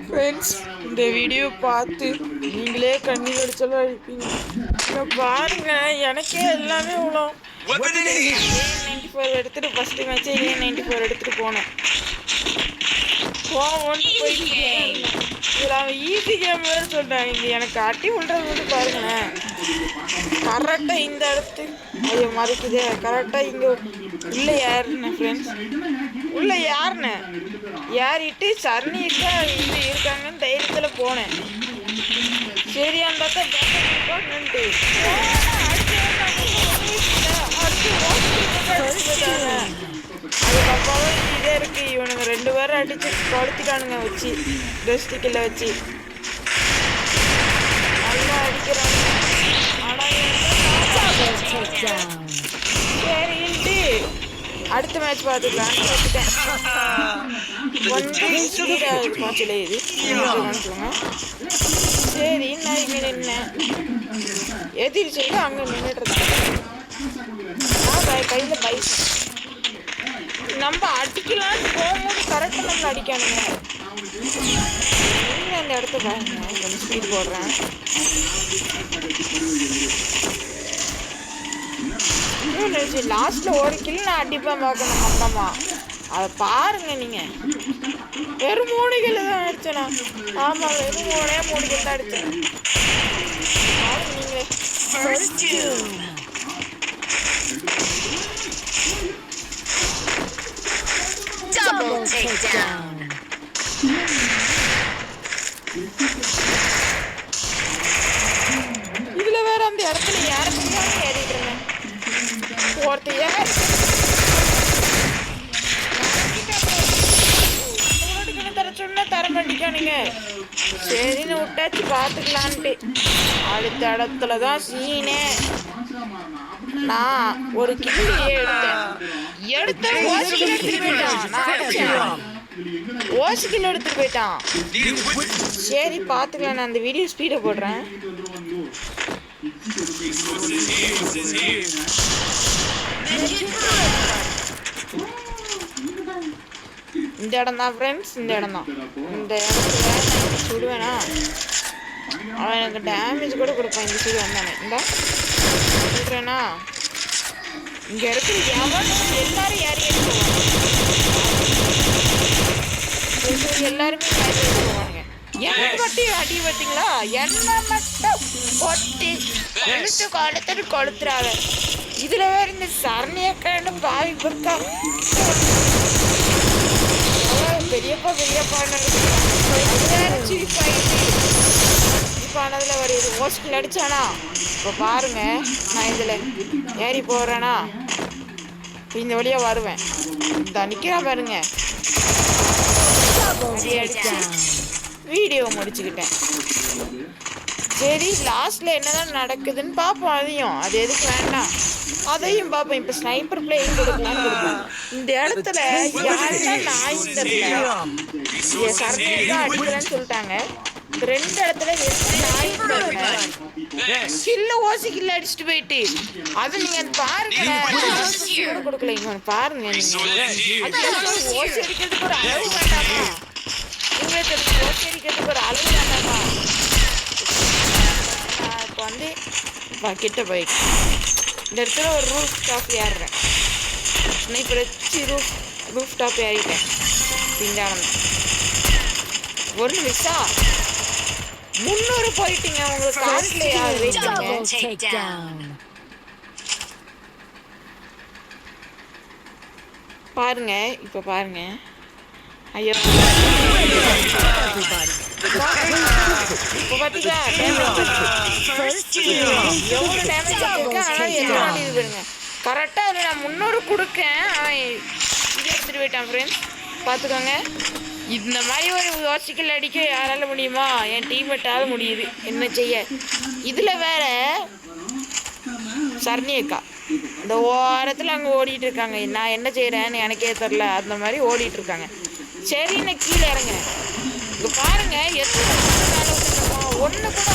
Friends, இந்த video பார்த்து நீங்களே கண்ணீர் அடிச்சாலும் அழிப்பீங்க. பாருங்க, எனக்கே எல்லாமே இவ்வளோ 94 எடுத்துட்டு ஃபஸ்ட்டு மேட்சே 94 எடுத்துட்டு போனேன். போயிட்டேன். இதில் அவன் ஈஸி கேம் வேறு சொல்கிறான். இது எனக்கு அட்டி விடுறது வந்து பாருங்களேன். கரெக்டாக இந்த இடத்து ஐயோ மறைக்குதே. கரெக்டாக இங்கே உள்ளே யாருன்னு ஃப்ரெண்ட்ஸ், உள்ளே யாருன்னு ஏறிட்டு சரணிக்கா இங்கே இருக்காங்கன்னு தைரியத்தில் போனேன். சரி அந்த நின்றுட்டு அதுக்கப்புறம் இதே இருக்கு. இவனுங்க 2 பேரும் அடிச்சு கொளுத்திட்டானுங்க வச்சு டெஸ்டிக்கில் வச்சு நல்லா அடிக்கிறானுங்க. சரின்ட்டு அடுத்த மேட்ச் பார்த்துக்கலான்னு வச்சுட்டேன். கொஞ்சம் ஸ்பீடாக இருக்கும் சில இது சொல்லுங்க. சரி நான் இங்கே நின்னேன். எதிரி செய்து அங்கே நின்றுட்டு கையில் பைக் நம்ம அடிக்கலான்னு போகும்போது கரெக்டாக நம்மளை அடிக்கானுங்க. நீங்கள் அந்த இடத்த பாருங்க, கொஞ்சம் ஸ்பீட் போடுறேன். லாஸ்ட்டில் ஒரு கில் நான் அடிப்பேன் பார்க்கணும் மொத்தமாக. அதை பாருங்க நீங்கள். வெறும் 3 கிலோ தான் அடிச்சேனா? ஆமாம், வெறும் 3 கிலோ தான் அடித்தேன். நீங்களே இதுல வேற அந்த இடத்துல யார ஏறிட்டு இருந்தேன். ஒருத்தர் தர சொன்னா தர மாட்டேங்கானுங்க. சரின்னு விட்டாச்சு பார்த்துக்கலான்ட்டு. அடுத்த இடத்துல தான் சீனே. நான் ஒரு கிள்ளி எடுத்த ஓசிக்கில் எடுத்துட்டு போயிட்டான். ஓசிக்கில் எடுத்துட்டு போயிட்டான். சரி பார்த்துக்கலாம். நான் அந்த வீடியோ ஸ்பீடை போடுறேன். இந்த இடம் தான் ஃப்ரெண்ட்ஸ், இந்த இடம் தான். இந்த இடத்துல சுடுவேனா அவன் எனக்கு டேமேஜ் கூட கொடுப்பான். இந்த சைடு வந்தானே இந்த சொல்கிறேன்னா இங்கே இருக்கிற எவனும் எல்லாரும் ஏறி போவாங்க. எல்லாருமே ஏறி போவாங்க. என்ன மட்டும் அடி பார்த்தீங்களா? என்ன மட்டும் கொட்டி கொளுத்துறாங்க. இதுல வேற இந்த சரணியக்கான பாவி பொறுத்தா பெரியப்பா சிரிப்பானதுல வருது. ஹோஸ்டல் அடிச்சானா? இப்போ பாருங்க, நான் இதுல ஏறி போடுறேன்னா இந்த வழியா வருவேன். இந்த நிக்கிறா பாருங்க. வீடியோ முடிச்சுக்கிட்டேன். சரி லாஸ்ட்ல என்னதான் நடக்குதுன்னு பார்ப்போம். அது எதுக்கு வேண்டாம், அதையும் பார்ப்போம். இப்போ ஸ்னைப்பர் பிளேயிங் கொடுக்கலான்னு கொடுப்போம். இந்த இடத்துல யாருன்னா நாய் சரணியாக அடிக்கிறேன்னு சொல்லிட்டாங்க. இந்த 2 இடத்துல நாய் கில்ல ஓசி கில்ல அடிச்சுட்டு போயிட்டு அது நீங்க பாருங்க. கொடுக்கல இங்க பாருங்க. நீங்க ஓசி அடிக்கிறதுக்கு ஒரு அளவு வேண்டாமா? உங்களுக்கு ஓசி அடிக்கிறதுக்கு ஒரு அளவு வேண்டாமா? இப்போ வந்து கிட்ட போயிட்டு இந்த இடத்துல ஒரு ரூஃப் டாப் ஏறுறேன். ஸ்னைப்பர் வச்சு ரூஃப் டாப் ஏறிட்டேன். பின்னாடம் ஒரு நிமிஷம் 300 போயிட்டீங்க. உங்களுக்கு காசுலையா வெயிட் பாருங்க. இப்போ பாருங்க. ஐயோ இப்போ பார்த்தீங்களா எவ்வளோ டேமேஜ் ஆகிருக்கு. ஆனால் எல்லாம் இது பாருங்க கரெக்டாக. அதில் நான் 300 கொடுக்கேன். அவன் இது எடுத்துகிட்டு போயிட்டான் ஃப்ரெண்ட்ஸ். பார்த்துக்கோங்க. இந்த மாதிரி ஒரு யோசிக்கல் அடிக்க யாரால முடியுமா? என் டீம்மேட்டால முடியுது. என்ன செய்ய? இதில் வேற சரணியக்கா இந்த ஓரத்தில் அங்கே ஓடிட்டு இருக்காங்க. நான் என்ன செய்கிறேன்னு எனக்கே தெரில. அந்த மாதிரி ஓடிட்டு இருக்காங்க. சரி நான் கீழே இறங்குறேன். இங்கே பாருங்க எத்தனை ஒன்று கூட